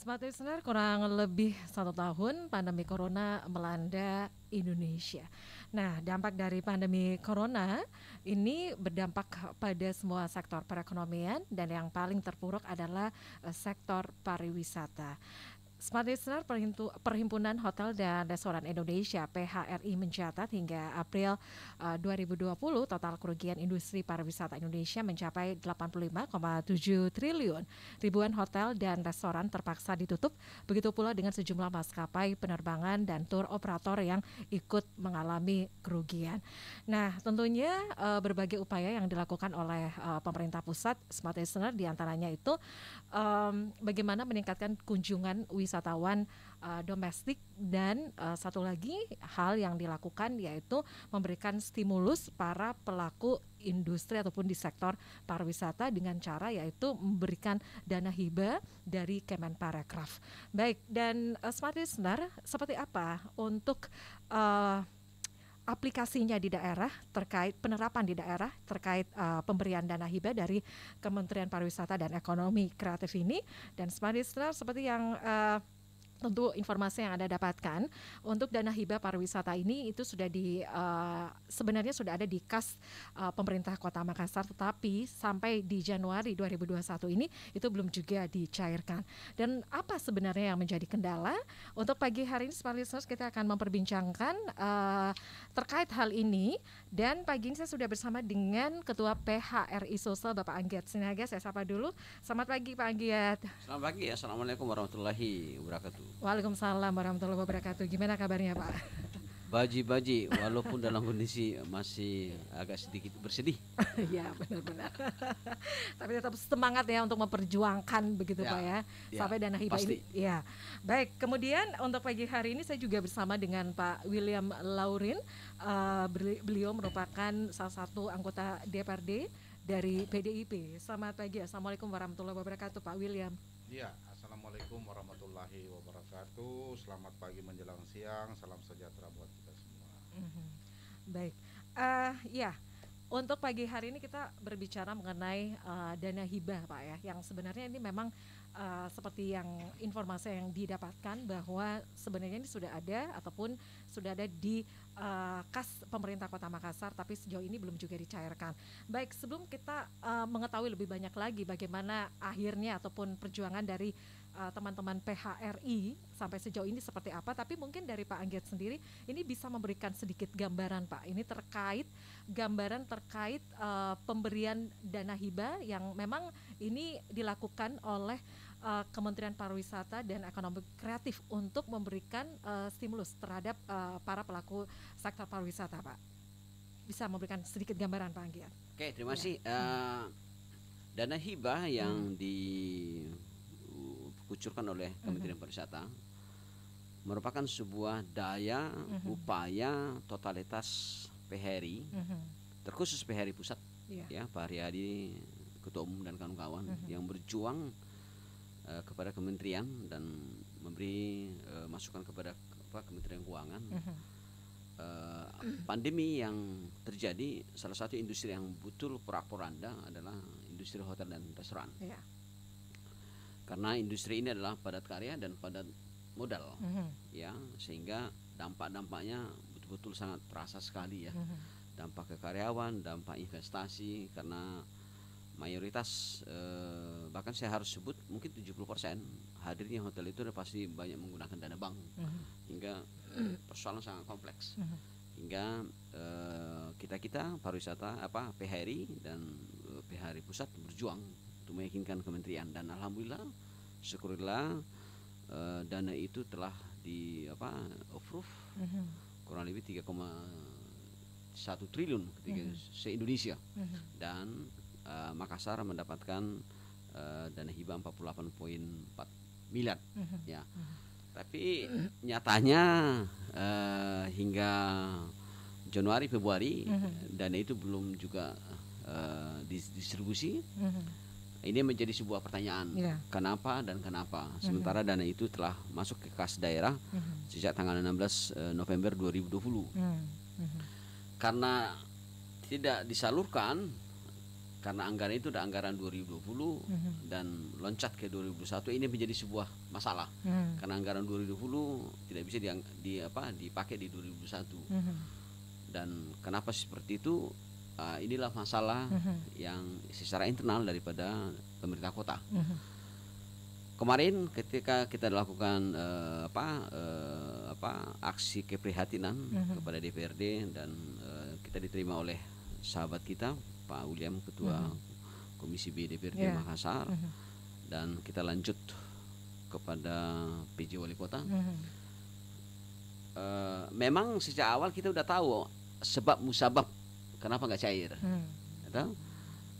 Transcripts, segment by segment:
Smart Listener, kurang lebih 1 tahun pandemi Corona melanda Indonesia. Nah, dampak dari pandemi Corona ini berdampak pada semua sektor perekonomian dan yang paling terpuruk adalah sektor pariwisata. Smart Listener, Perhimpunan Hotel dan Restoran Indonesia (PHRI) mencatat hingga April 2020 total kerugian industri pariwisata Indonesia mencapai 85,7 triliun. Ribuan hotel dan restoran terpaksa ditutup, begitu pula dengan sejumlah maskapai penerbangan dan tur operator yang ikut mengalami kerugian. Nah, tentunya berbagai upaya yang dilakukan oleh pemerintah pusat, Smart Listener, diantaranya itu bagaimana meningkatkan kunjungan wisatawan domestik dan satu lagi hal yang dilakukan yaitu memberikan stimulus para pelaku industri ataupun di sektor pariwisata dengan cara yaitu memberikan dana hibah dari Kemenparekraf. Baik, dan Smart Listener, seperti apa untuk aplikasinya di daerah terkait penerapan di daerah terkait pemberian dana hibah dari Kementerian Pariwisata dan Ekonomi Kreatif ini. Dan Smart Listener, seperti yang tentu informasi yang Anda dapatkan untuk dana hibah pariwisata ini itu sudah sebenarnya sudah ada di kas pemerintah Kota Makassar, tetapi sampai di Januari 2021 ini itu belum juga dicairkan. Dan apa sebenarnya yang menjadi kendala? Untuk pagi hari ini Smart Listeners, kita akan memperbincangkan terkait hal ini, dan pagi ini saya sudah bersama dengan Ketua PHRI Sulsel Bapak Anggiat Sinaga. Saya sapa dulu. Selamat pagi Pak Anggiat. Selamat pagi, Assalamualaikum warahmatullahi wabarakatuh. Waalaikumsalam warahmatullahi wabarakatuh. Gimana kabarnya Pak? Baji-baji, walaupun dalam kondisi masih agak sedikit bersedih. Ya, benar-benar. Tapi tetap semangat ya untuk memperjuangkan begitu Ya, Pak ya. ya, Sampai dana hibah pasti. ini. Ya. Baik, kemudian untuk pagi hari ini saya juga bersama dengan Pak William Laurin. Beliau merupakan salah satu anggota DPRD dari PDIP. Selamat pagi. Assalamualaikum warahmatullahi wabarakatuh Pak William. Ya, Assalamualaikum warahmatullahi wabarakatuh. Selamat pagi menjelang siang. Salam sejahtera buat kita semua. Baik, ya, untuk pagi hari ini kita berbicara mengenai dana hibah Pak ya, yang sebenarnya ini memang seperti yang informasi yang didapatkan bahwa sebenarnya ini sudah ada ataupun sudah ada di kas pemerintah Kota Makassar, tapi sejauh ini belum juga dicairkan. Baik, sebelum kita mengetahui lebih banyak lagi bagaimana akhirnya ataupun perjuangan dari teman-teman PHRI sampai sejauh ini seperti apa, tapi mungkin dari Pak Anggiat sendiri ini bisa memberikan sedikit gambaran Pak, ini gambaran terkait pemberian dana hibah yang memang ini dilakukan oleh Kementerian Pariwisata dan Ekonomi Kreatif untuk memberikan stimulus terhadap para pelaku sektor pariwisata Pak. Bisa memberikan sedikit gambaran Pak Anggiat? Oke, terima Ya. kasih. Dana hibah yang dikucurkan oleh Kementerian Pariwisata merupakan sebuah daya upaya totalitas PHRI, terkhusus PHRI Pusat, Ya. ya Pak Haryadi, Ketua Umum dan kawan-kawan yang berjuang kepada kementerian dan memberi masukan kepada Kementerian Keuangan. Pandemi yang terjadi, salah satu industri yang betul porak-poranda adalah industri hotel dan restoran. Ya. Karena industri ini adalah padat karya dan padat modal, ya, sehingga dampak-dampaknya betul-betul sangat terasa sekali ya. Dampak ke karyawan, dampak investasi, karena mayoritas bahkan saya harus sebut mungkin 70% hadirnya hotel itu pasti banyak menggunakan dana bank, hingga persoalan sangat kompleks, hingga kita pariwisata PHRI dan PHRI Pusat berjuang untuk meyakinkan kementerian, dan alhamdulillah syukurillah dana itu telah di approve kurang lebih 3,1 triliun se-Indonesia, dan Makassar mendapatkan dana hibah 48,4 miliar ya. Tapi nyatanya hingga Januari Februari dana itu belum juga didistribusi. Ini menjadi sebuah pertanyaan, kenapa dan kenapa sementara dana itu telah masuk ke kas daerah sejak tanggal 16 November 2020. Karena tidak disalurkan, karena anggaran itu udah anggaran 2020 dan loncat ke 2021, ini menjadi sebuah masalah karena anggaran 2020 tidak bisa dipakai di 2021. Dan kenapa seperti itu? Inilah masalah yang secara internal daripada pemerintah kota. Kemarin ketika kita lakukan aksi keprihatinan kepada DPRD dan kita diterima oleh sahabat kita Pak William, Ketua Komisi B DPRD Makassar, dan kita lanjut kepada PJ Wali Kota. Memang sejak awal kita udah tahu sebab musabab kenapa nggak cair,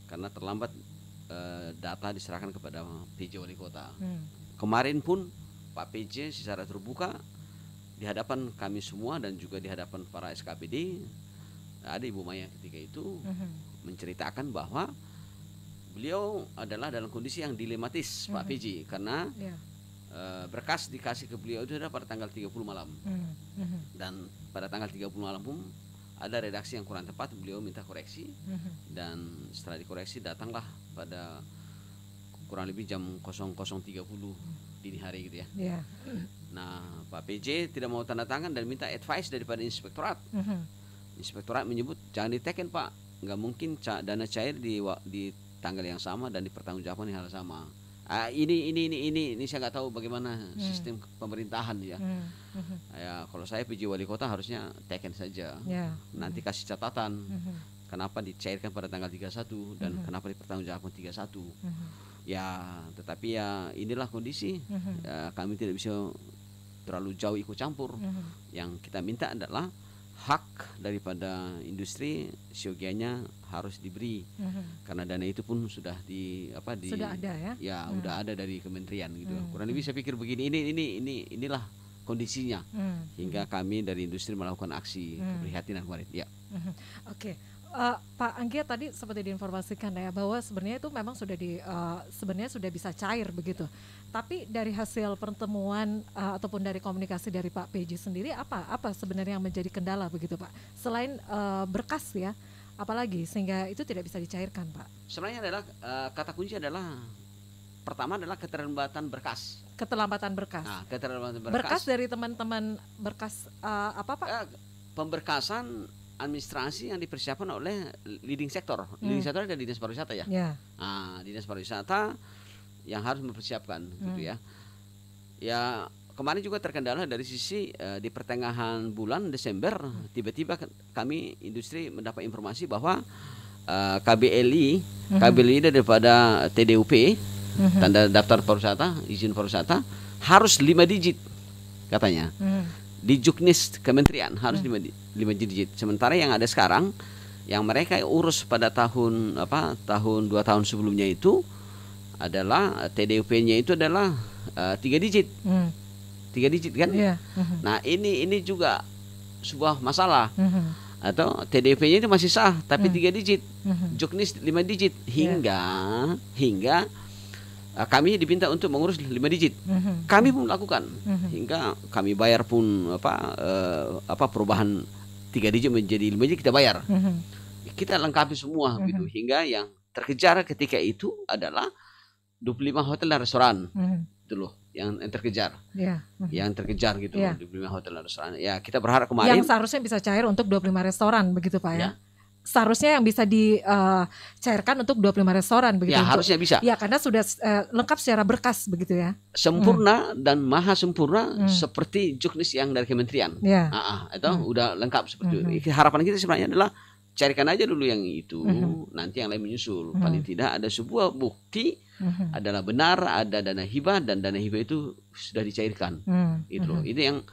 karena terlambat data diserahkan kepada PJ Wali Kota. Kemarin pun Pak PJ secara terbuka di hadapan kami semua dan juga di hadapan para SKPD, ada Ibu Maya ketika itu menceritakan bahwa beliau adalah dalam kondisi yang dilematis, Pak PJ, karena berkas dikasih ke beliau itu adalah pada tanggal 30 malam. Dan pada tanggal 30 malam pun ada redaksi yang kurang tepat, beliau minta koreksi, dan setelah dikoreksi datanglah pada kurang lebih jam 00.30 dini hari gitu ya. Nah, Pak PJ tidak mau tanda tangan dan minta advice daripada inspektorat. Inspektorat menyebut jangan diteken Pak, nggak mungkin dana cair di tanggal yang sama dan dipertanggungjawabkan hal sama. Ini saya nggak tahu bagaimana sistem pemerintahan ya. Ya kalau saya PJ Wali Kota harusnya teken saja. Nanti kasih catatan kenapa dicairkan pada tanggal 31 dan kenapa dipertanggungjawabkan 31. Ya, tetapi ya inilah kondisi. Kami tidak bisa terlalu jauh ikut campur. Yang kita minta adalah hak daripada industri siogianya harus diberi, karena dana itu pun sudah sudah ada ya. Ya, udah ada dari kementerian gitu. Kurang lebih saya pikir begini, inilah kondisinya hingga kami dari industri melakukan aksi keprihatinan kemarin. Ya. Oke. Pak Anggia tadi seperti diinformasikan ya bahwa sebenarnya itu memang sebenarnya sudah bisa cair begitu. Tapi dari hasil pertemuan ataupun dari komunikasi dari Pak PJ sendiri apa sebenarnya yang menjadi kendala begitu Pak? Selain berkas ya, apalagi sehingga itu tidak bisa dicairkan Pak? Sebenarnya adalah kata kunci adalah pertama adalah keterlambatan berkas. Keterlambatan berkas. Nah, keterlambatan berkas. Berkas dari teman-teman berkas apa Pak? Pemberkasan administrasi yang dipersiapkan oleh leading sektor. Leading sektor ada dinas pariwisata ya. Nah, dinas pariwisata yang harus mempersiapkan gitu ya. Ya, kemarin juga terkendala dari sisi di pertengahan bulan Desember tiba-tiba kami industri mendapat informasi bahwa KBLI daripada TDUP, tanda daftar pariwisata, izin pariwisata harus 5 digit katanya. Di Juknis kementerian harus 5 digit. Sementara yang ada sekarang yang mereka urus pada tahun 2 tahun sebelumnya itu adalah TDUP-nya itu adalah 3 digit. 3 digit kan? Nah, ini juga sebuah masalah. Atau TDUP-nya itu masih sah tapi 3 digit. Juknis 5 digit hingga kami diminta untuk mengurus 5 digit. Kami pun lakukan hingga kami bayar pun perubahan 3 digit menjadi 5 digit kita bayar. Kita lengkapi semua gitu hingga yang terkejar ketika itu adalah 25 hotel dan restoran. Itu loh yang terkejar. Yang terkejar gitu 25 hotel dan restoran. Ya, kita berharap kemarin yang seharusnya bisa cair untuk 25 restoran begitu Pak ya. Seharusnya yang bisa dicairkan untuk 25 restoran begitu. Ya, harusnya bisa. Ya, karena sudah lengkap secara berkas begitu ya. Sempurna dan maha sempurna seperti Juknis yang dari kementerian. Itu udah lengkap seperti itu. Harapan kita sebenarnya adalah carikan aja dulu yang itu, nanti yang lain menyusul. Paling tidak ada sebuah bukti adalah benar ada dana hibah dan dana hibah itu sudah dicairkan. Itu loh. Ini yang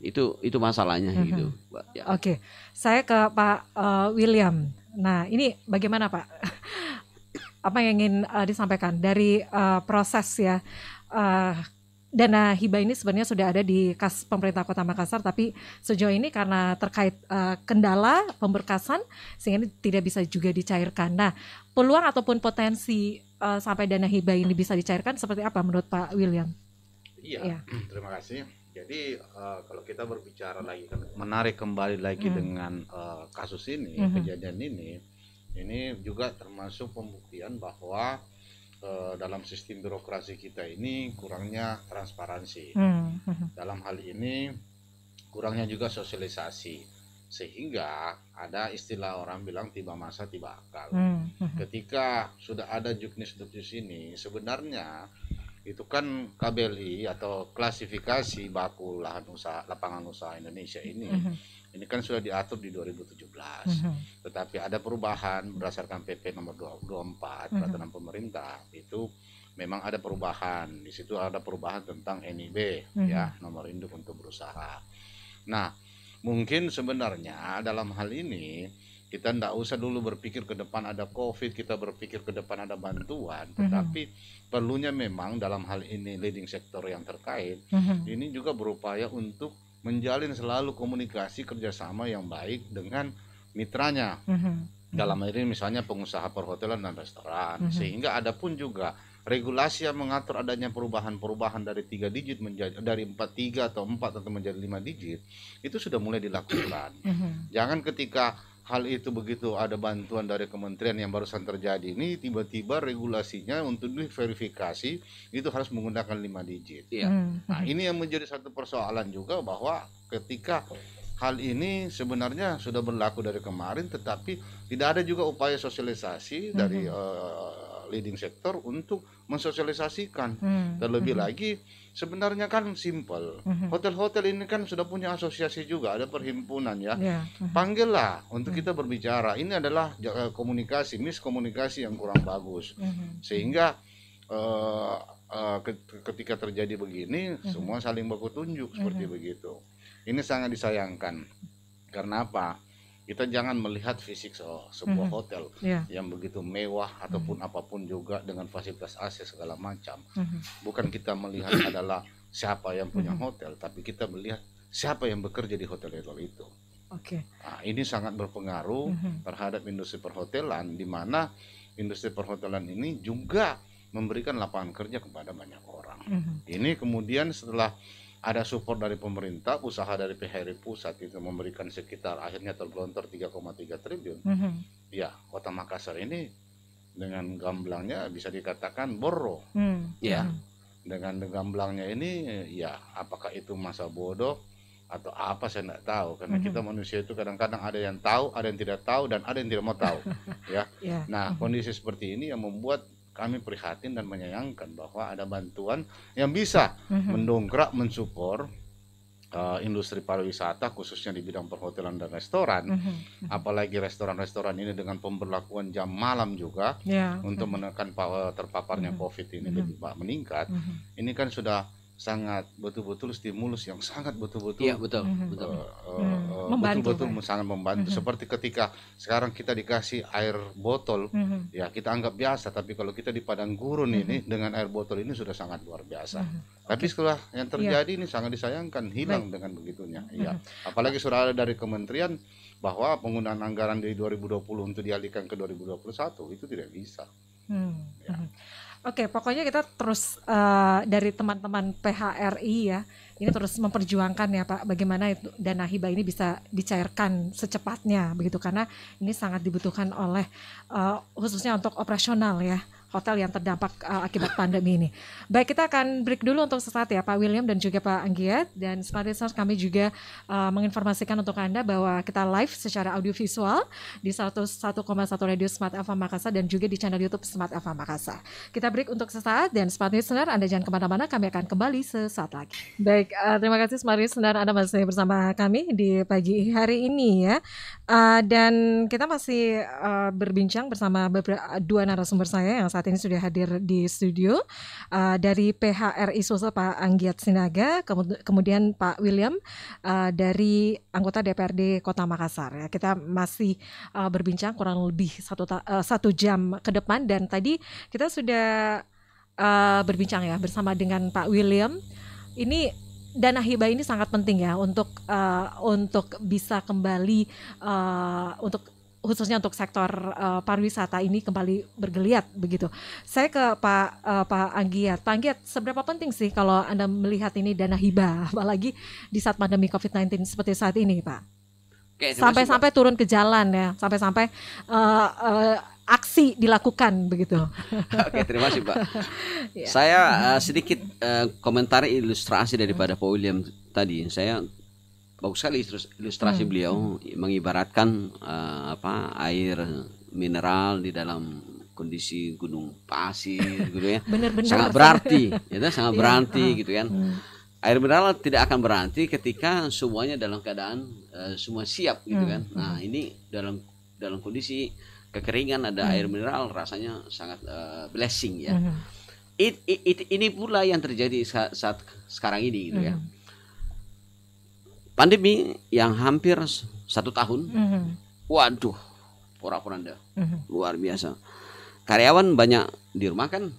itu masalahnya gitu. Ya. Oke, saya ke Pak William. Nah, ini bagaimana Pak? Apa yang ingin disampaikan dari proses ya? Dana hibah ini sebenarnya sudah ada di kas pemerintah Kota Makassar, tapi sejauh ini karena terkait kendala pemberkasan sehingga tidak bisa juga dicairkan. Nah, peluang ataupun potensi sampai dana hibah ini bisa dicairkan seperti apa menurut Pak William? Iya. Terima kasih. Jadi kalau kita berbicara lagi, menarik kembali lagi dengan kasus ini, kejadian ini, Ini juga termasuk pembuktian bahwa dalam sistem birokrasi kita ini kurangnya transparansi. Dalam hal ini kurangnya juga sosialisasi, sehingga ada istilah orang bilang tiba masa tiba akal. Ketika sudah ada juknis-juknis ini, sebenarnya itu kan KBLI atau klasifikasi baku lapangan usaha Indonesia ini kan sudah diatur di 2017. Tetapi ada perubahan berdasarkan PP nomor 24 peraturan pemerintah, itu memang ada perubahan. Di situ ada perubahan tentang NIB ya, nomor induk untuk berusaha. Nah, mungkin sebenarnya dalam hal ini kita tidak usah dulu berpikir ke depan ada COVID, kita berpikir ke depan ada bantuan, tetapi perlunya memang dalam hal ini leading sektor yang terkait ini juga berupaya untuk menjalin selalu komunikasi kerjasama yang baik dengan mitranya. Dalam hal ini misalnya pengusaha perhotelan dan restoran, sehingga ada pun juga regulasi yang mengatur adanya perubahan-perubahan dari 3 digit menjadi dari 3 atau 4 atau menjadi 5 digit, itu sudah mulai dilakukan. Jangan ketika hal itu begitu ada bantuan dari kementerian yang barusan terjadi ini, tiba-tiba regulasinya untuk diverifikasi itu harus menggunakan 5 digit. Nah, ini yang menjadi satu persoalan juga, bahwa ketika hal ini sebenarnya sudah berlaku dari kemarin, tetapi tidak ada juga upaya sosialisasi dari leading sektor untuk mensosialisasikan. Terlebih lagi sebenarnya kan simple. Hotel-hotel ini kan sudah punya asosiasi juga, ada perhimpunan ya. Panggillah untuk kita berbicara. Ini adalah miskomunikasi yang kurang bagus. Sehingga ketika terjadi begini, semua saling baku tunjuk seperti begitu. Ini sangat disayangkan. Karena apa? Kita jangan melihat fisik sebuah hotel yang begitu mewah ataupun apapun juga dengan fasilitas AC segala macam. Bukan kita melihat adalah siapa yang punya hotel, tapi kita melihat siapa yang bekerja di hotel-hotel itu. Nah, ini sangat berpengaruh terhadap industri perhotelan, di mana industri perhotelan ini juga memberikan lapangan kerja kepada banyak orang. Ini kemudian setelah ada support dari pemerintah, usaha dari PHRI pusat itu memberikan sekitar akhirnya tergelontor 3,3 triliun. Ya, Kota Makassar ini dengan gamblangnya bisa dikatakan boro. Ya, dengan gamblangnya ini ya, apakah itu masa bodoh atau apa saya tidak tahu, karena kita manusia itu kadang-kadang ada yang tahu, ada yang tidak tahu, dan ada yang tidak mau tahu. Ya, nah kondisi seperti ini yang membuat kami prihatin dan menyayangkan bahwa ada bantuan yang bisa mendongkrak, mensupport industri pariwisata khususnya di bidang perhotelan dan restoran. Apalagi restoran-restoran ini dengan pemberlakuan jam malam juga untuk menekan terpaparnya COVID ini lebih meningkat. Ini kan sudah sangat betul-betul stimulus yang sangat betul-betul betul-betul sangat membantu. Seperti ketika sekarang kita dikasih air botol, ya kita anggap biasa, tapi kalau kita di padang gurun ini dengan air botol ini sudah sangat luar biasa. Tapi setelah yang terjadi ini sangat disayangkan, hilang dengan begitunya. Ya, apalagi sudah ada dari kementerian bahwa penggunaan anggaran dari 2020 untuk dialihkan ke 2021 itu tidak bisa. Oke, pokoknya kita terus dari teman-teman PHRI ya, ini terus memperjuangkan ya Pak, bagaimana itu dana hibah ini bisa dicairkan secepatnya begitu, karena ini sangat dibutuhkan oleh khususnya untuk operasional ya hotel yang terdampak akibat pandemi ini. Baik, kita akan break dulu untuk sesaat ya Pak William dan juga Pak Anggiat, dan Smart Listeners kami juga menginformasikan untuk Anda bahwa kita live secara audiovisual di 101,1 Radio Smart FM Makassar dan juga di channel YouTube Smart FM Makassar. Kita break untuk sesaat, dan Smart Listener Anda jangan kemana-mana, kami akan kembali sesaat lagi. Baik, terima kasih Smart Listener, Anda masih bersama kami di pagi hari ini ya. Dan kita masih berbincang bersama dua narasumber saya yang saat ini sudah hadir di studio, dari PHRI Sulsel Pak Anggiat Sinaga, kemudian Pak William dari anggota DPRD Kota Makassar ya. Kita masih berbincang kurang lebih satu jam ke depan, dan tadi kita sudah berbincang ya bersama dengan Pak William. Ini dana hibah ini sangat penting ya untuk bisa kembali khususnya untuk sektor pariwisata ini kembali bergeliat begitu. Saya ke Pak Anggiat. Pak Anggiat, seberapa penting sih kalau Anda melihat ini dana hibah, apalagi di saat pandemi COVID-19 seperti saat ini, Pak? sampai-sampai turun ke jalan ya, sampai-sampai aksi dilakukan begitu. Oke, terima kasih Pak. Saya sedikit komentari ilustrasi daripada Pak William tadi. Saya bagus sekali ilustrasi beliau mengibaratkan air mineral di dalam kondisi gunung pasir gitu ya. Benar-benar sangat berarti, sangat berarti gitu kan. Air mineral tidak akan berarti ketika semuanya dalam keadaan semua siap gitu kan. Nah, ini dalam kondisi kekeringan ada air mineral rasanya sangat blessing ya. Ini pula yang terjadi saat sekarang ini gitu ya. Pandemi yang hampir 1 tahun, waduh, porak-poranda, luar biasa. Karyawan banyak dirumahkan,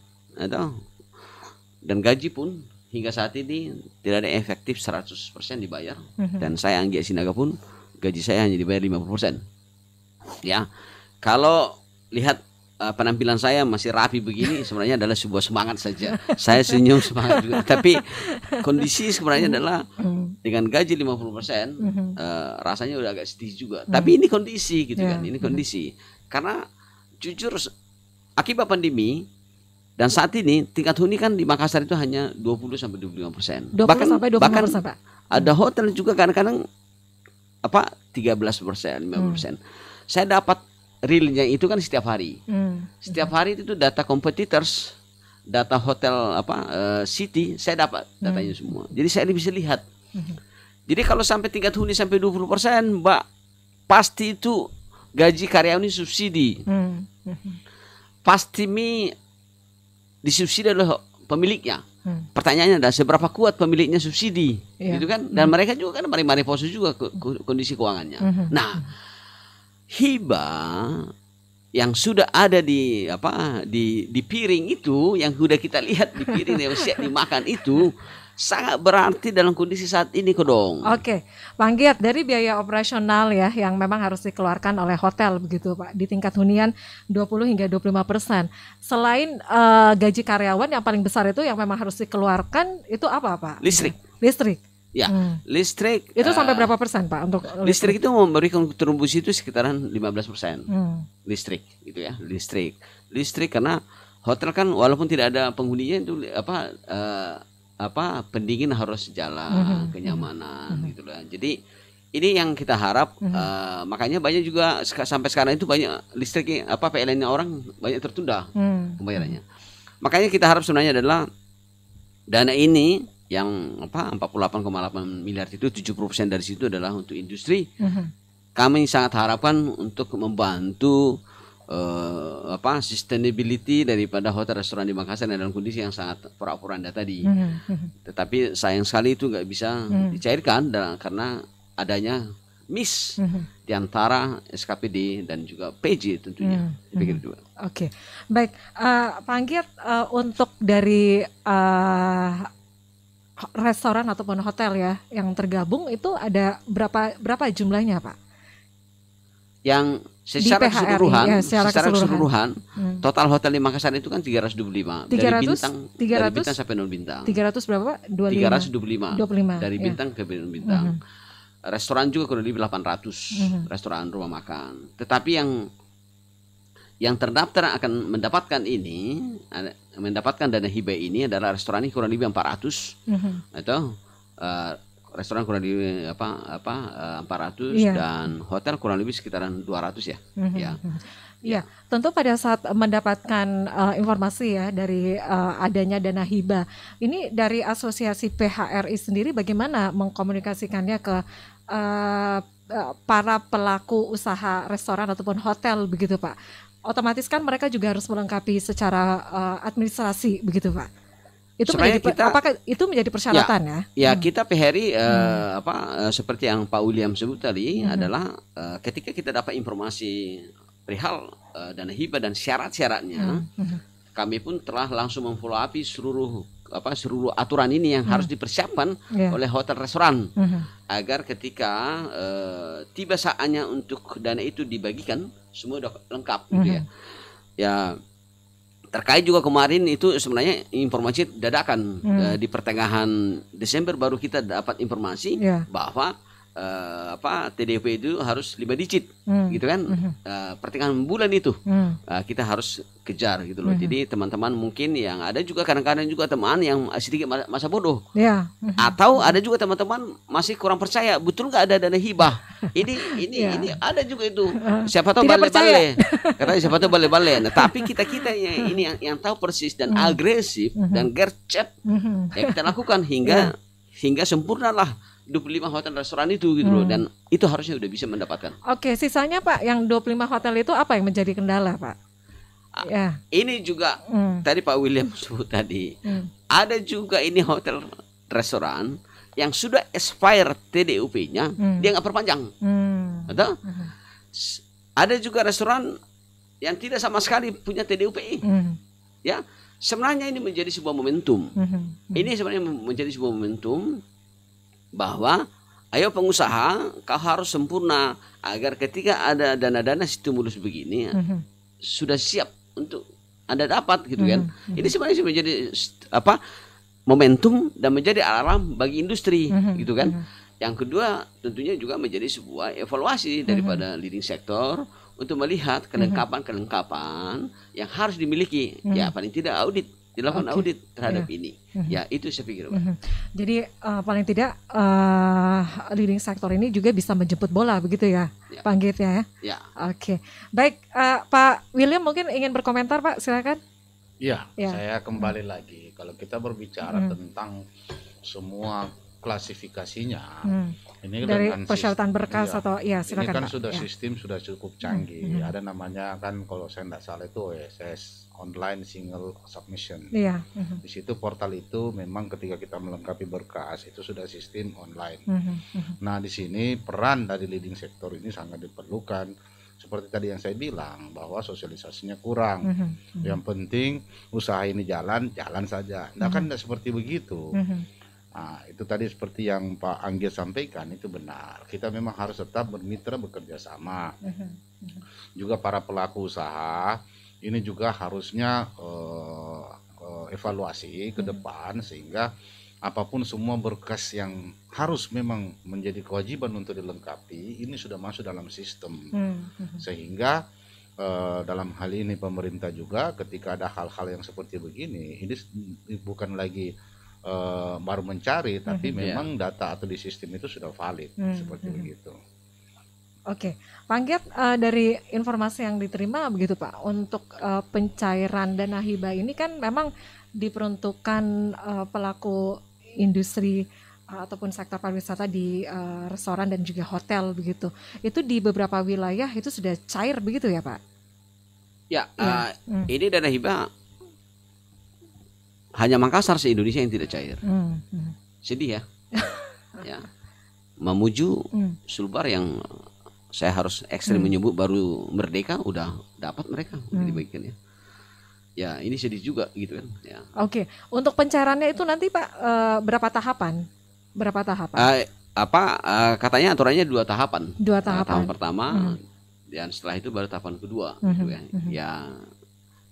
dan gaji pun hingga saat ini tidak ada efektif 100% dibayar. Dan saya Anggi Sinaga pun gaji saya hanya dibayar 50%. Ya, kalau lihat penampilan saya masih rapi begini sebenarnya adalah sebuah semangat saja. Saya senyum semangat juga. Tapi kondisi sebenarnya adalah dengan gaji 50%, rasanya udah agak sedih juga. Tapi ini kondisi gitu kan, ini kondisi. Karena jujur akibat pandemi dan saat ini tingkat huni kan di Makassar itu hanya 20-25%. Bahkan ada hotel juga kadang-kadang 13%, 5%. Saya dapat realnya itu kan setiap hari. Setiap hari itu data competitors, data hotel city, saya dapat datanya semua. Jadi saya bisa lihat. Jadi kalau sampai tingkat huni sampai 20%, Mbak, pasti itu gaji karyawan ini subsidi. Pasti disubsidi oleh pemiliknya. Pertanyaannya adalah seberapa kuat pemiliknya subsidi, gitu kan? Dan mereka juga kan mari-mari poso juga kondisi keuangannya. Nah, hibah yang sudah ada di piring itu, yang sudah kita lihat di piring yang siap dimakan itu sangat berarti dalam kondisi saat ini dong. Oke, Pak Giat, dari biaya operasional ya yang memang harus dikeluarkan oleh hotel begitu Pak, di tingkat hunian 20 hingga 25%. Selain gaji karyawan yang paling besar itu yang memang harus dikeluarkan itu apa Pak? Listrik. Ya, listrik. Itu sampai berapa persen Pak untuk listrik itu memberi kontribusi itu sekitaran 15%. Listrik gitu ya, listrik karena hotel kan walaupun tidak ada penghuninya itu pendingin harus jalan, kenyamanan gitu lah. Jadi ini yang kita harap, makanya banyak juga sampai sekarang itu banyak listrik PLN-nya orang banyak tertunda pembayarannya. Makanya kita harap sebenarnya adalah dana ini yang 48,8 miliar itu 70% dari situ adalah untuk industri. Kami sangat harapkan untuk membantu sustainability daripada hotel restoran di Makassar dalam kondisi yang sangat porak-poranda tadi. Tetapi sayang sekali itu nggak bisa dicairkan karena adanya miss di antara SKPD dan juga PJ tentunya. Oke, baik, Pak Giat, untuk dari restoran ataupun hotel ya yang tergabung itu ada berapa jumlahnya Pak? Yang secara keseluruhan, total hotel di Makassar itu kan 325 dari bintang sampai non bintang. 300 berapa? 325 dari bintang ke non bintang. Restoran juga kurang lebih 800 restoran rumah makan. Tetapi yang terdaftar akan mendapatkan dana hibah ini adalah restoran ini kurang lebih 400 atau restoran kurang lebih 400 dan hotel kurang lebih sekitaran 200 ya. Ya, tentu pada saat mendapatkan informasi ya dari adanya dana hibah, ini dari Asosiasi PHRI sendiri bagaimana mengkomunikasikannya ke para pelaku usaha restoran ataupun hotel begitu Pak? Otomatis kan mereka juga harus melengkapi secara administrasi begitu Pak. Itu apakah itu menjadi persyaratan ya? Ya, kita PHRI seperti yang Pak William sebut tadi adalah ketika kita dapat informasi perihal dana hibah dan syarat-syaratnya, kami pun telah langsung memfollow up seluruh aturan ini yang harus dipersiapkan oleh hotel restoran agar ketika tiba saatnya untuk dana itu dibagikan semua sudah lengkap gitu ya. Ya, terkait juga kemarin itu sebenarnya informasi dadakan di pertengahan Desember baru kita dapat informasi bahwa TDP itu harus 5 digit gitu kan. Pertengahan bulan itu kita harus kejar gitu loh. Jadi teman-teman mungkin yang ada juga kadang-kadang juga teman yang sedikit masa bodoh atau ada juga teman-teman masih kurang percaya betul nggak ada dana hibah. Ini ada juga itu. Siapa tahu bale-bale katanya, siapa tahu bale-bale. Nah, tapi kita ini yang tahu persis dan agresif dan gercep yang kita lakukan hingga sempurnalah 25 hotel restoran itu gitu loh, dan itu harusnya udah bisa mendapatkan. Oke, sisanya Pak yang 25 hotel itu apa yang menjadi kendala Pak? Ya. Ini juga tadi Pak William sebut tadi, ada juga ini hotel restoran yang sudah expire TDUP-nya, dia nggak perpanjang. Betul? Ada juga restoran yang tidak sama sekali punya TDUP. Ya, sebenarnya ini menjadi sebuah momentum. Ini sebenarnya menjadi sebuah momentum bahwa ayo pengusaha, kau harus sempurna agar ketika ada dana-dana stimulus begini sudah siap untuk Anda dapat gitu kan. Ini sebenarnya menjadi momentum dan menjadi alarm bagi industri gitu kan. Yang kedua tentunya juga menjadi sebuah evaluasi daripada leading sector untuk melihat kelengkapan-kelengkapan yang harus dimiliki. Ya paling tidak dilakukan audit terhadap ini. Ya itu saya pikir. Jadi paling tidak leading sektor ini juga bisa menjemput bola begitu ya, Pak Anggit ya. Oke. Baik, Pak William mungkin ingin berkomentar Pak, silakan. Ya, saya kembali lagi. Kalau kita berbicara tentang semua klasifikasinya, ini dari dengan persyaratan berkas atau silakan ini kan Pak. sudah sistem sudah cukup canggih. Ada namanya kan kalau saya tidak salah itu OSS, Online Single Submission. Di situ portal itu memang ketika kita melengkapi berkas itu sudah sistem online. Nah di sini peran dari leading sector ini sangat diperlukan. Seperti tadi yang saya bilang bahwa sosialisasinya kurang. Yang penting usaha ini jalan saja. Nah kan tidak seperti begitu. Nah, itu tadi seperti yang Pak Anggir sampaikan itu benar. Kita memang harus tetap bermitra, bekerja sama. Juga para pelaku usaha ini juga harusnya evaluasi ke depan sehingga apapun semua berkas yang harus memang menjadi kewajiban untuk dilengkapi ini sudah masuk dalam sistem. Sehingga dalam hal ini pemerintah juga ketika ada hal-hal yang seperti begini ini bukan lagi baru mencari, tapi memang data atau di sistem itu sudah valid seperti begitu. Oke, Pak Anggit, dari informasi yang diterima begitu Pak, untuk pencairan dana hibah ini kan memang diperuntukkan pelaku industri ataupun sektor pariwisata di restoran dan juga hotel begitu. Itu di beberapa wilayah itu sudah cair begitu ya Pak? Ya, ini dana hibah hanya Makassar se-Indonesia yang tidak cair. Sedih ya. Ya. Mamuju, Sulbar yang saya harus ekstrim menyebut baru merdeka udah dapat mereka dibagikan ya. Ya, ini sedih juga gitu kan ya. Oke. Untuk pencairannya itu nanti Pak berapa tahapan? Katanya aturannya 2 tahapan. 2 tahapan. Tahap pertama dan setelah itu baru tahapan kedua gitu ya.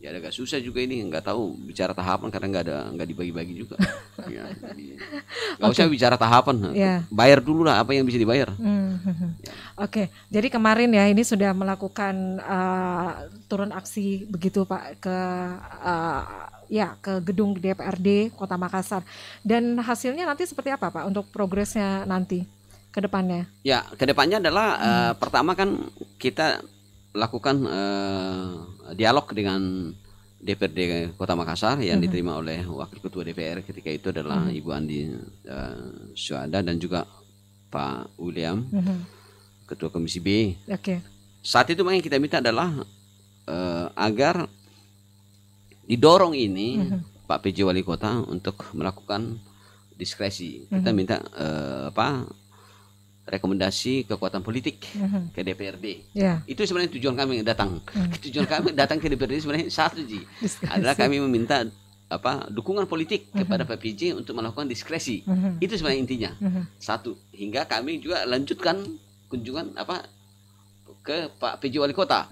Ya agak susah juga ini, nggak tahu bicara tahapan karena nggak dibagi-bagi juga. Ya, nggak usah bicara tahapan, bayar dulu lah apa yang bisa dibayar. Oke, jadi kemarin ya ini sudah melakukan turun aksi begitu Pak ke gedung DPRD Kota Makassar, dan hasilnya nanti seperti apa Pak untuk progresnya nanti ke depannya? Ya, ke depannya adalah pertama kan kita lakukan dialog dengan DPRD Kota Makassar yang diterima oleh Wakil Ketua DPR ketika itu adalah Ibu Andi Syuhada dan juga Pak William Ketua Komisi B. Saat itu yang kita minta adalah agar didorong ini Pak PJ Wali Kota untuk melakukan diskresi. Kita minta rekomendasi kekuatan politik ke DPRD. Itu sebenarnya tujuan kami datang. Tujuan kami datang ke DPRD sebenarnya satu adalah kami meminta dukungan politik kepada Pak PJ untuk melakukan diskresi. Itu sebenarnya intinya. Satu, hingga kami juga lanjutkan kunjungan ke Pak PJ Wali Kota.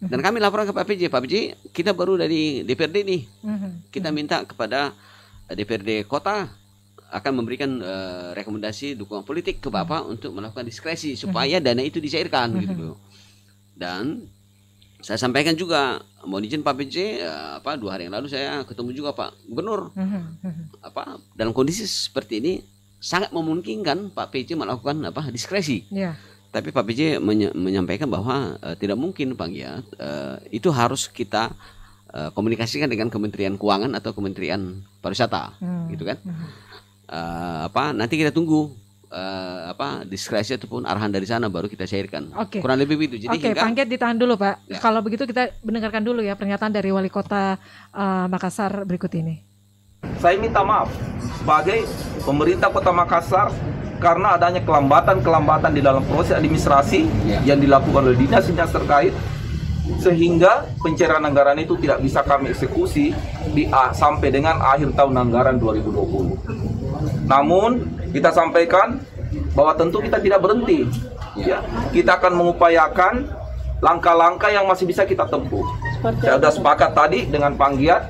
Dan kami laporan ke Pak PJ, kita baru dari DPRD nih. Kita minta kepada DPRD Kota akan memberikan rekomendasi dukungan politik ke Bapak untuk melakukan diskresi supaya dana itu dicairkan gitu loh. Dan saya sampaikan juga, mohon izin Pak PJ, 2 hari yang lalu saya ketemu juga Pak Gubernur. Dalam kondisi seperti ini sangat memungkinkan Pak PJ melakukan diskresi. Tapi Pak PJ menyampaikan bahwa tidak mungkin Pak Giat, itu harus kita komunikasikan dengan Kementerian Keuangan atau Kementerian Pariwisata, gitu kan? Nanti kita tunggu diskresi ataupun arahan dari sana baru kita cairkan. Kurang lebih begitu. Jadi Pak Giat ditahan dulu Pak. Kalau begitu kita dengarkan dulu ya pernyataan dari Wali Kota Makassar berikut ini. Saya minta maaf sebagai pemerintah Kota Makassar karena adanya kelambatan di dalam proses administrasi yang dilakukan oleh dinas-dinas terkait, sehingga pencairan anggaran itu tidak bisa kami eksekusi sampai dengan akhir tahun anggaran 2020. Namun kita sampaikan bahwa tentu kita tidak berhenti, kita akan mengupayakan langkah-langkah yang masih bisa kita tempuh. Saya sudah sepakat tadi dengan Pak Giat,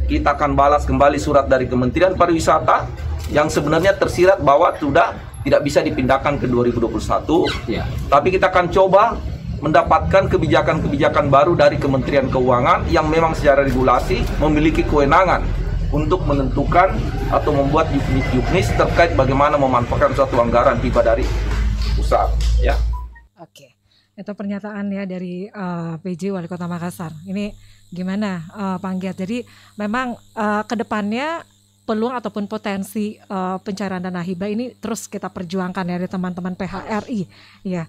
kita akan balas kembali surat dari Kementerian Pariwisata yang sebenarnya tersirat bahwa sudah tidak bisa dipindahkan ke 2021, tapi kita akan coba mendapatkan kebijakan-kebijakan baru dari Kementerian Keuangan yang memang secara regulasi memiliki kewenangan untuk menentukan atau membuat juknis terkait bagaimana memanfaatkan suatu anggaran tiba dari pusat. Itu pernyataan ya dari PJ Wali Kota Makassar. Ini gimana Pak Giat? Jadi memang kedepannya peluang ataupun potensi pencairan dana hibah ini terus kita perjuangkan ya dari teman-teman PHRI ya.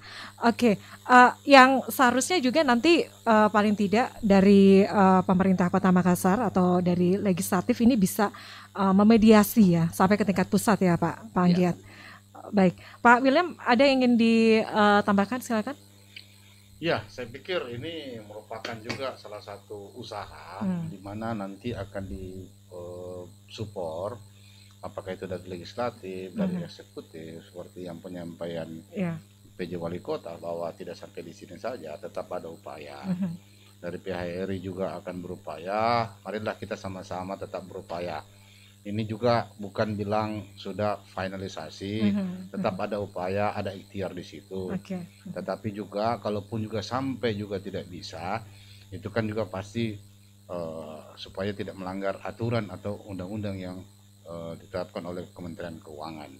Yang seharusnya juga nanti paling tidak dari pemerintah Kota Makassar atau dari legislatif ini bisa memediasi ya sampai ke tingkat pusat ya Pak Giat. Baik, Pak William ada yang ingin ditambahkan, silakan. Ya, saya pikir ini merupakan juga salah satu usaha di mana nanti akan support, apakah itu dari legislatif, dari eksekutif, seperti yang penyampaian PJ Wali Kota bahwa tidak sampai di sini saja, tetap ada upaya. Dari PHRI juga akan berupaya, marilah kita sama-sama tetap berupaya. Ini juga bukan bilang sudah finalisasi, tetap ada upaya, ada ikhtiar di situ. Tetapi juga, kalaupun juga sampai juga tidak bisa, itu kan juga pasti supaya tidak melanggar aturan atau undang-undang yang ditetapkan oleh Kementerian Keuangan.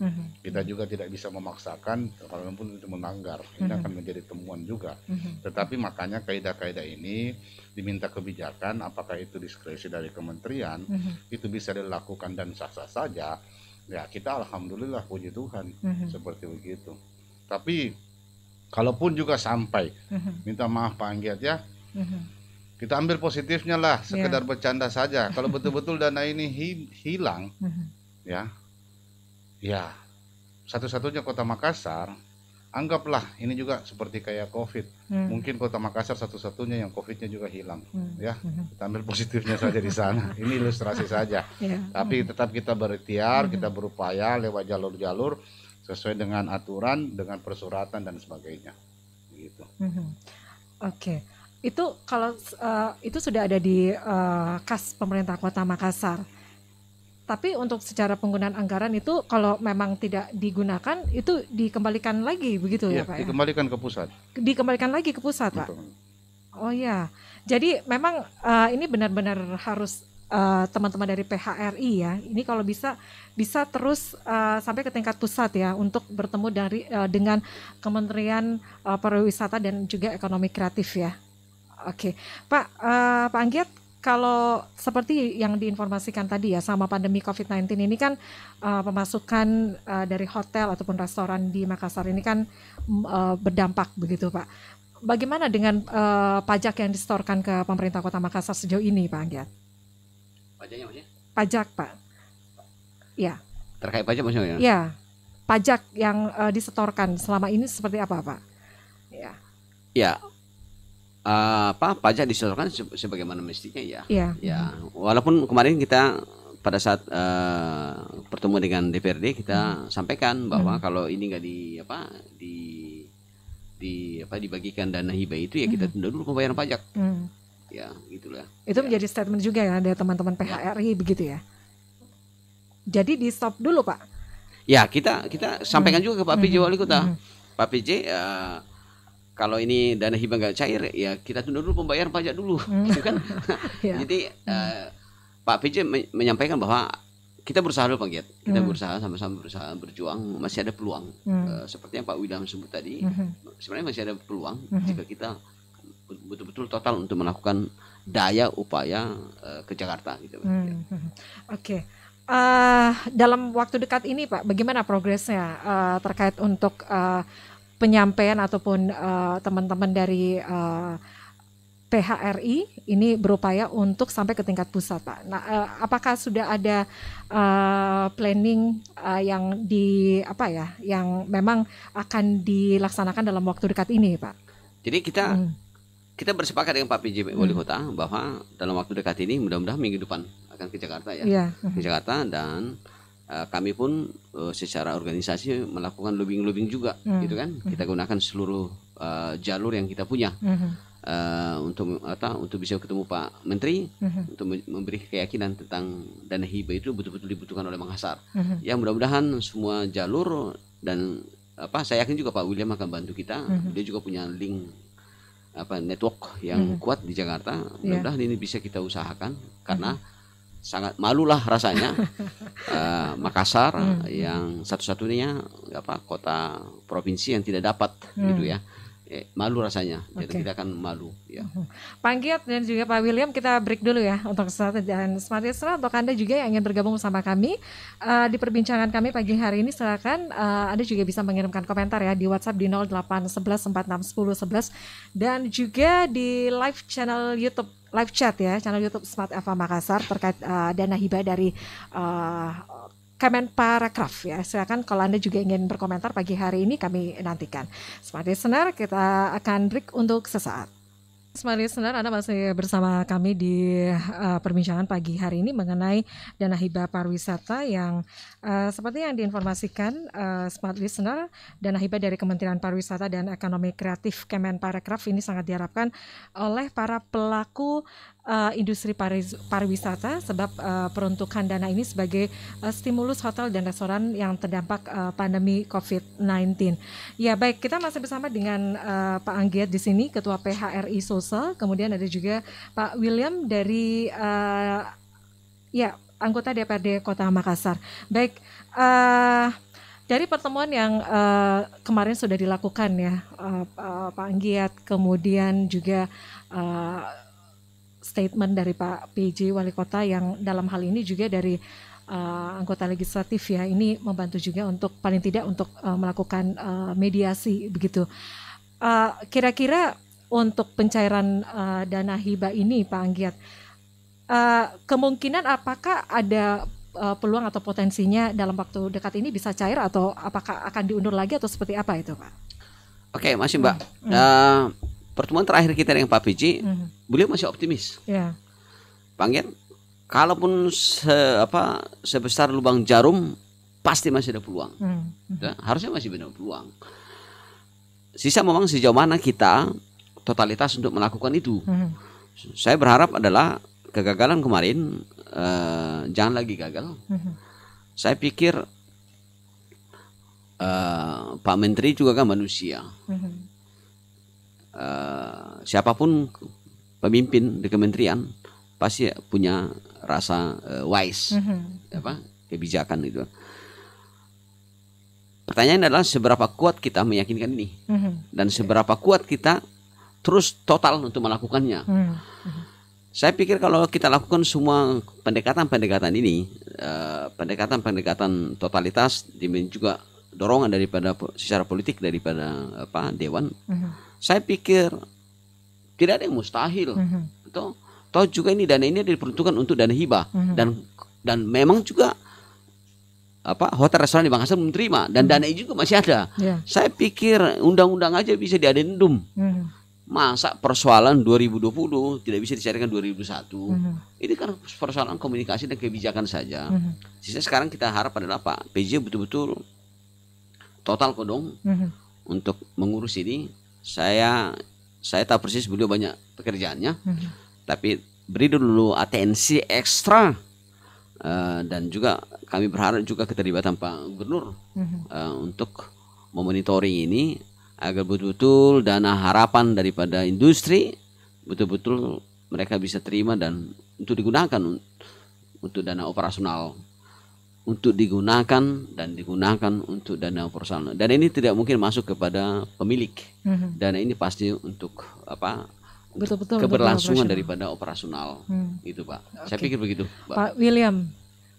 Kita juga tidak bisa memaksakan, kalaupun itu melanggar, ini akan menjadi temuan juga. Tetapi makanya kaidah-kaidah ini diminta kebijakan, apakah itu diskresi dari kementerian, itu bisa dilakukan dan sah-sah saja. Ya kita alhamdulillah puji Tuhan seperti begitu. Tapi kalaupun juga sampai, minta maaf Pak Giat ya. Kita ambil positifnya lah, sekedar bercanda saja. Kalau betul-betul dana ini hilang, ya satu-satunya Kota Makassar, anggaplah ini juga seperti kayak COVID. Mungkin Kota Makassar satu-satunya yang COVID-nya juga hilang, ya. Kita ambil positifnya saja di sana. Ini ilustrasi saja. Tapi tetap kita berikhtiar, kita berupaya lewat jalur-jalur sesuai dengan aturan, dengan persuratan dan sebagainya. Gitu. Itu kalau itu sudah ada di kas pemerintah Kota Makassar. Tapi untuk secara penggunaan anggaran itu kalau memang tidak digunakan itu dikembalikan lagi begitu ya Pak? Dikembalikan ke pusat. Dikembalikan lagi ke pusat Pak? Oh ya, jadi memang ini benar-benar harus teman-teman dari PHRI ya. Ini kalau bisa terus sampai ke tingkat pusat ya untuk bertemu dengan Kementerian Pariwisata dan juga Ekonomi Kreatif ya. Pak Giat, kalau seperti yang diinformasikan tadi ya sama pandemi COVID-19 ini kan pemasukan dari hotel ataupun restoran di Makassar ini kan berdampak begitu Pak. Bagaimana dengan pajak yang disetorkan ke pemerintah Kota Makassar sejauh ini Pak Giat? Pajaknya maksudnya? Pajak Pak. Ya. Terkait pajak maksudnya? Ya. Pajak yang disetorkan selama ini seperti apa Pak? Ya. Pajak disetorkan sebagaimana mestinya ya. Walaupun kemarin kita pada saat bertemu dengan DPRD kita sampaikan bahwa kalau ini nggak dibagikan dana hibah itu ya kita tunda dulu pembayaran pajak. Ya gitulah. Itu menjadi statement juga ya dari teman-teman PHRI begitu ya. Jadi di stop dulu Pak. Ya, kita sampaikan juga ke Pak PJ Wali Kota. Pak PJ, kalau ini dana hibah nggak cair, ya kita tunda dulu pembayaran pajak dulu, gitu kan? Jadi Pak PJ menyampaikan bahwa kita berusaha dulu, Pak Giat. Kita berusaha, sama-sama berusaha, berjuang, masih ada peluang. Seperti yang Pak William sebut tadi, sebenarnya masih ada peluang jika kita betul-betul total untuk melakukan daya upaya ke Jakarta, gitu. Oke. Dalam waktu dekat ini, Pak, bagaimana progresnya terkait untuk penyampaian ataupun teman-teman dari PHRI ini berupaya untuk sampai ke tingkat pusat, Pak. Nah, apakah sudah ada planning yang yang memang akan dilaksanakan dalam waktu dekat ini, Pak? Jadi kita bersepakat dengan Pak PJ Wali Kota bahwa dalam waktu dekat ini, mudah-mudahan minggu depan akan ke Jakarta, ya, ke Jakarta, dan kami pun secara organisasi melakukan lobbying juga, gitu kan. Kita gunakan seluruh jalur yang kita punya untuk bisa ketemu Pak Menteri, untuk memberi keyakinan tentang dana hibah itu betul-betul dibutuhkan oleh Makassar. Ya, mudah-mudahan semua jalur, dan saya yakin juga Pak William akan bantu kita. Dia juga punya link network yang kuat di Jakarta. Mudah-mudahan ini bisa kita usahakan, karena sangat malulah rasanya Makassar yang satu-satunya kota provinsi yang tidak dapat, gitu ya. Malu rasanya, jadi kita akan malu, ya. Pak Giat dan juga Pak William, kita break dulu ya untuk saat, dan Smart Listener, untuk Anda juga yang ingin bergabung bersama kami di perbincangan kami pagi hari ini, silakan Anda juga bisa mengirimkan komentar ya di WhatsApp di 0811461011, dan juga di live channel YouTube, live chat ya, channel YouTube Smart FM Makassar terkait dana hibah dari Kemenparekraf ya. Silakan kalau Anda juga ingin berkomentar pagi hari ini, kami nantikan. Smart Listener, kita akan break untuk sesaat. Smart Listener, Anda masih bersama kami di perbincangan pagi hari ini mengenai dana hibah pariwisata yang seperti yang diinformasikan Smart Listener, dana hibah dari Kementerian Pariwisata dan Ekonomi Kreatif Kemenparekraf ini sangat diharapkan oleh para pelaku industri pariwisata, sebab peruntukan dana ini sebagai stimulus hotel dan restoran yang terdampak pandemi COVID-19. Ya, baik, kita masih bersama dengan Pak Anggiat di sini, Ketua PHRI Sulsel, kemudian ada juga Pak William dari anggota DPRD Kota Makassar. Baik, dari pertemuan yang kemarin sudah dilakukan ya, Pak Anggiat, kemudian juga statement dari Pak PJ Wali Kota yang dalam hal ini juga dari anggota legislatif ya, ini membantu juga untuk paling tidak untuk melakukan mediasi begitu. Kira-kira untuk pencairan dana hibah ini, Pak Anggiat, kemungkinan apakah ada peluang atau potensinya dalam waktu dekat ini bisa cair, atau apakah akan diundur lagi atau seperti apa itu, Pak? Oke, masih Mbak. Pertemuan terakhir kita dengan Pak PJ, beliau masih optimis. Pak Anggiat, kalaupun sebesar lubang jarum, pasti masih ada peluang. Harusnya masih benar peluang. Sisa memang sejauh mana kita totalitas untuk melakukan itu. Saya berharap adalah kegagalan kemarin jangan lagi gagal. Saya pikir Pak Menteri juga kan manusia. Siapapun pemimpin di kementerian pasti punya rasa wise, kebijakan itu. Pertanyaan adalah seberapa kuat kita meyakinkan ini, dan seberapa kuat kita terus total untuk melakukannya. Saya pikir kalau kita lakukan semua pendekatan-pendekatan ini, pendekatan-pendekatan totalitas, juga dorongan daripada secara politik daripada Dewan, saya pikir tidak ada yang mustahil. Toh juga ini dana ini diperuntukkan untuk dana hibah, dan memang juga hotel restoran di Makassar menerima, dan dana ini juga masih ada. Saya pikir undang-undang aja bisa diadendum. Masa persoalan 2020 tidak bisa dicarikan 2021? Ini kan persoalan komunikasi dan kebijakan saja. Sisa sekarang kita harap adalah Pak PJ betul-betul total kodong untuk mengurus ini. Saya tahu persis beliau banyak pekerjaannya, tapi beri dulu atensi ekstra dan juga kami berharap juga keterlibatan Pak Gubernur untuk memonitoring ini agar betul-betul dana harapan daripada industri betul-betul mereka bisa terima dan untuk digunakan untuk dana operasional, untuk digunakan untuk dana operasional. Dan ini tidak mungkin masuk kepada pemilik. Dana ini pasti untuk apa? Betul-betul keberlangsungan daripada operasional. Gitu, Pak. Okay. Saya pikir begitu, Pak William.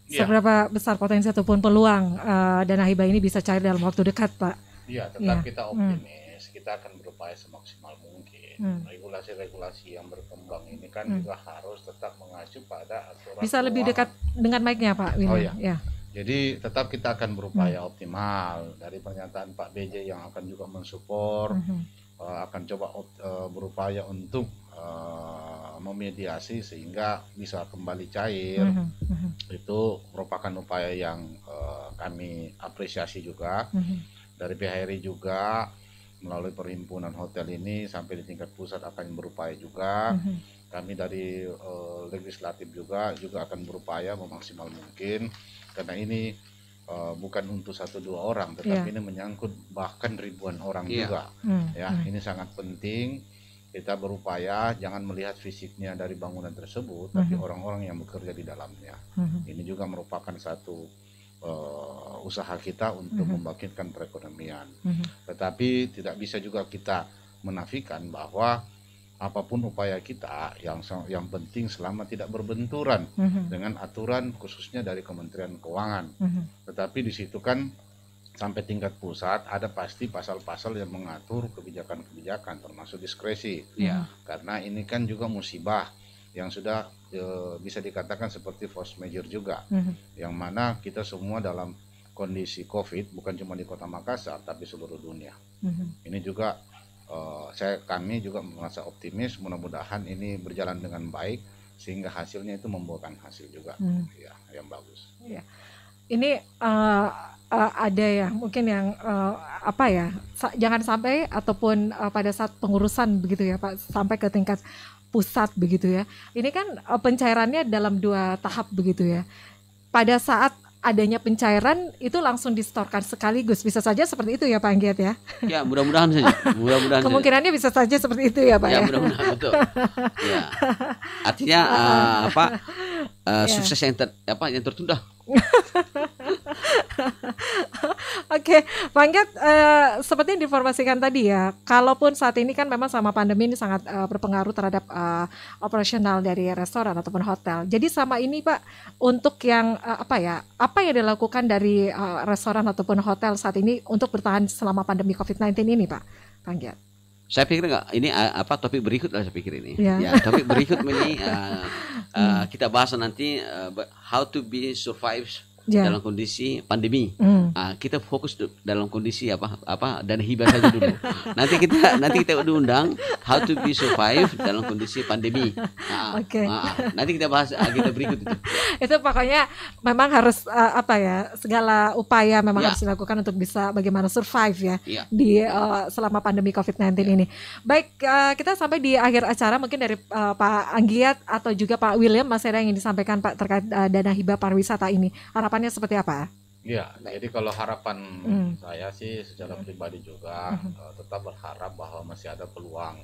Seberapa besar potensi ataupun peluang dana hibah ini bisa cair dalam waktu dekat, Pak? Iya, tetap kita optimis. Kita akan berupaya semaksimal mungkin. Regulasi-regulasi yang berkembang ini kan juga harus tetap mengacu pada aturan. Bisa lebih dekat dengan mic-nya, Pak William. Oh iya. Ya. Jadi tetap kita akan berupaya optimal. Dari pernyataan Pak BJ yang akan juga mensupport, akan coba berupaya untuk memediasi sehingga bisa kembali cair. Itu merupakan upaya yang kami apresiasi juga. Dari PHRI juga melalui perhimpunan hotel ini sampai di tingkat pusat akan berupaya juga. Kami dari legislatif juga akan berupaya memaksimal mungkin, karena ini bukan untuk 1-2 orang, tetapi ini menyangkut bahkan ribuan orang juga. Ini sangat penting. Kita berupaya jangan melihat fisiknya dari bangunan tersebut, tapi orang-orang yang bekerja di dalamnya. Ini juga merupakan satu usaha kita untuk membangkitkan perekonomian. Tetapi tidak bisa juga kita menafikan bahwa apapun upaya kita, yang penting selama tidak berbenturan dengan aturan khususnya dari Kementerian Keuangan. Tetapi di situ kan sampai tingkat pusat ada pasti pasal-pasal yang mengatur kebijakan-kebijakan termasuk diskresi. Karena ini kan juga musibah yang sudah bisa dikatakan seperti force majeure juga, yang mana kita semua dalam kondisi COVID bukan cuma di Kota Makassar tapi seluruh dunia. Ini juga kami juga merasa optimis, mudah-mudahan ini berjalan dengan baik sehingga hasilnya itu membuahkan hasil juga yang bagus. Ini ada ya mungkin yang jangan sampai ataupun pada saat pengurusan begitu ya Pak, sampai ke tingkat pusat begitu ya. Ini kan pencairannya dalam 2 tahap begitu ya. Pada saat adanya pencairan itu langsung disetorkan sekaligus, bisa saja seperti itu ya Pak Anggiat ya. Ya, mudah-mudahan saja. Kemungkinannya bisa saja seperti itu ya Pak ya. Mudah-mudahan betul. Artinya sukses yang tertunda. Oke, Pak Anggiat, seperti yang diinformasikan tadi ya, kalaupun saat ini kan memang sama pandemi ini sangat berpengaruh terhadap operasional dari restoran ataupun hotel. Jadi sama ini Pak, untuk yang apa yang dilakukan dari restoran ataupun hotel saat ini untuk bertahan selama pandemi COVID-19 ini Pak Anggiat? Saya pikir ini topik berikut lah saya pikir ini. Topik berikut ini kita bahas nanti how to be survive dalam kondisi pandemi. Kita fokus dalam kondisi dan hibah saja dulu. nanti kita undang how to be survive dalam kondisi pandemi. Nanti kita bahas agenda berikut itu. Itu pokoknya memang harus segala upaya memang harus dilakukan untuk bisa bagaimana survive di selama pandemi COVID-19 ini. Baik, kita sampai di akhir acara, mungkin dari Pak Anggiat atau juga Pak William masih ada yang ingin disampaikan Pak terkait dana hibah pariwisata ini. Harapannya seperti apa? Ya, jadi kalau harapan saya sih secara pribadi juga tetap berharap bahwa masih ada peluang.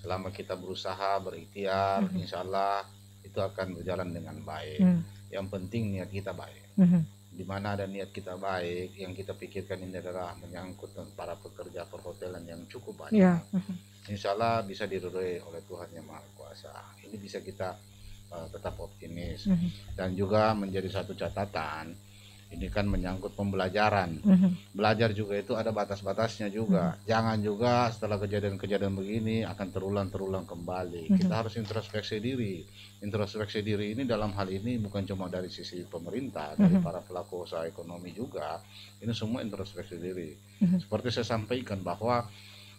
Selama kita berusaha, berikhtiar, insya Allah itu akan berjalan dengan baik. Yang penting niat kita baik. Di mana ada niat kita baik, yang kita pikirkan ini adalah menyangkut para pekerja perhotelan yang cukup banyak. Insya Allah bisa diridhoi oleh Tuhan Yang Maha Kuasa. Ini bisa kita tetap optimis. Dan juga menjadi satu catatan, ini kan menyangkut pembelajaran. Belajar juga itu ada batas-batasnya juga. Jangan juga setelah kejadian-kejadian begini akan terulang kembali. Kita harus introspeksi diri. Introspeksi diri ini dalam hal ini bukan cuma dari sisi pemerintah, dari para pelaku usaha ekonomi juga. Ini semua introspeksi diri. Seperti saya sampaikan bahwa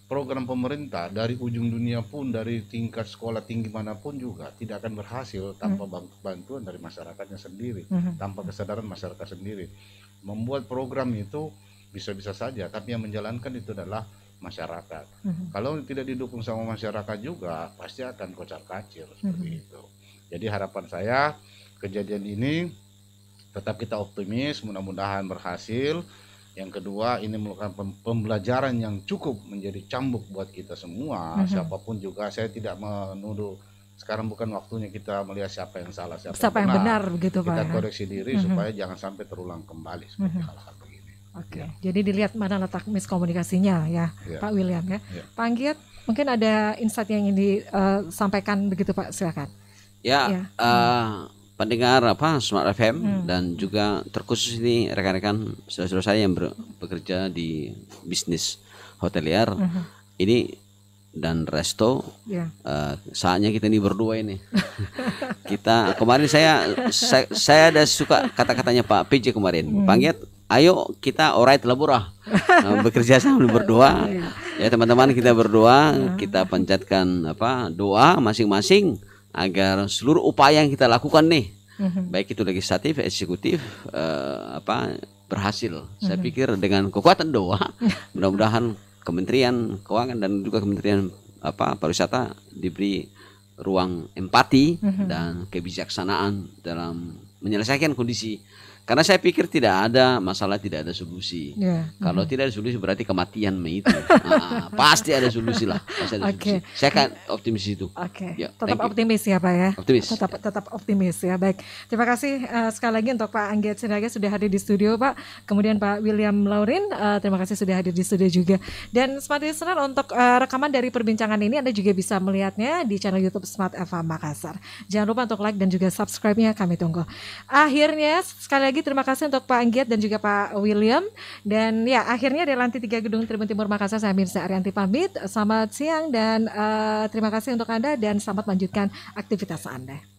program pemerintah dari ujung dunia pun, dari tingkat sekolah tinggi manapun juga tidak akan berhasil tanpa bantuan dari masyarakatnya sendiri, tanpa kesadaran masyarakat sendiri. Membuat program itu bisa-bisa saja, tapi yang menjalankan itu adalah masyarakat. Kalau tidak didukung sama masyarakat juga, pasti akan kocar-kacir seperti itu. Jadi harapan saya kejadian ini tetap kita optimis, mudah-mudahan berhasil. Yang kedua, ini merupakan pembelajaran yang cukup menjadi cambuk buat kita semua. Siapapun juga, saya tidak menuduh. Sekarang bukan waktunya kita melihat siapa yang salah, siapa yang benar. Begitu, Pak. Kita koreksi diri supaya jangan sampai terulang kembali seperti hal-hal begini. Oke, jadi dilihat mana letak miskomunikasinya ya, Pak William ya. Pak Anggiat, mungkin ada insight yang ingin disampaikan begitu Pak, silakan. Pendengar Smart FM dan juga terkhusus ini rekan-rekan saudara-saudara saya yang bekerja di bisnis hotelier ini dan resto, saatnya kita ini berdua ini. Kita kemarin saya ada suka kata-katanya Pak PJ kemarin. Panggil, ayo kita alright labura, bekerja sama berdua. Ya teman-teman, kita berdua, kita panjatkan doa masing-masing agar seluruh upaya yang kita lakukan nih, baik itu legislatif, eksekutif, berhasil. Saya pikir dengan kekuatan doa, mudah-mudahan Kementerian Keuangan dan juga Kementerian Pariwisata diberi ruang empati dan kebijaksanaan dalam menyelesaikan kondisi. Karena saya pikir tidak ada masalah, tidak ada solusi. Kalau tidak ada solusi berarti kematian itu. Pasti ada solusi lah. Pasti ada solusi. Saya kan optimis itu. Tetap optimis ya Pak ya. Optimis. Tetap optimis ya. Baik. Terima kasih sekali lagi untuk Pak Anggiat Sinaga sudah hadir di studio Pak. Kemudian Pak William Laurin, terima kasih sudah hadir di studio juga. Dan Smart Listener, untuk rekaman dari perbincangan ini Anda juga bisa melihatnya di channel YouTube Smart FM Makassar. Jangan lupa untuk like dan juga subscribe-nya, kami tunggu. Akhirnya sekali lagi terima kasih untuk Pak Anggiat dan juga Pak William. Dan ya, akhirnya dari lantai 3 Gedung Tribun Timur Makassar, saya Mirza Arianti pamit. Selamat siang dan terima kasih untuk Anda dan selamat melanjutkan aktivitas Anda.